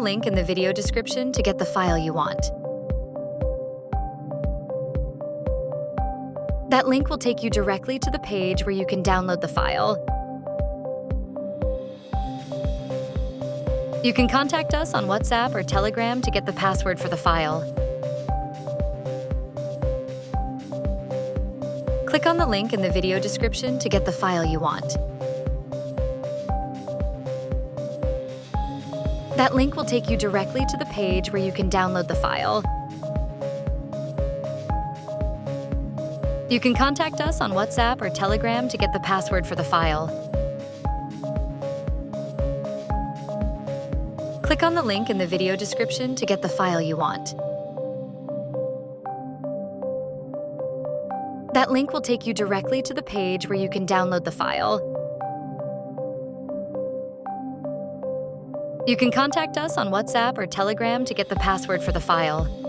link in the video description to get the file you want. That link will take you directly to the page where you can download the file. You can contact us on WhatsApp or Telegram to get the password for the file. Click on the link in the video description to get the file you want. That link will take you directly to the page where you can download the file. You can contact us on WhatsApp or Telegram to get the password for the file. Click on the link in the video description to get the file you want. That link will take you directly to the page where you can download the file. You can contact us on WhatsApp or Telegram to get the password for the file.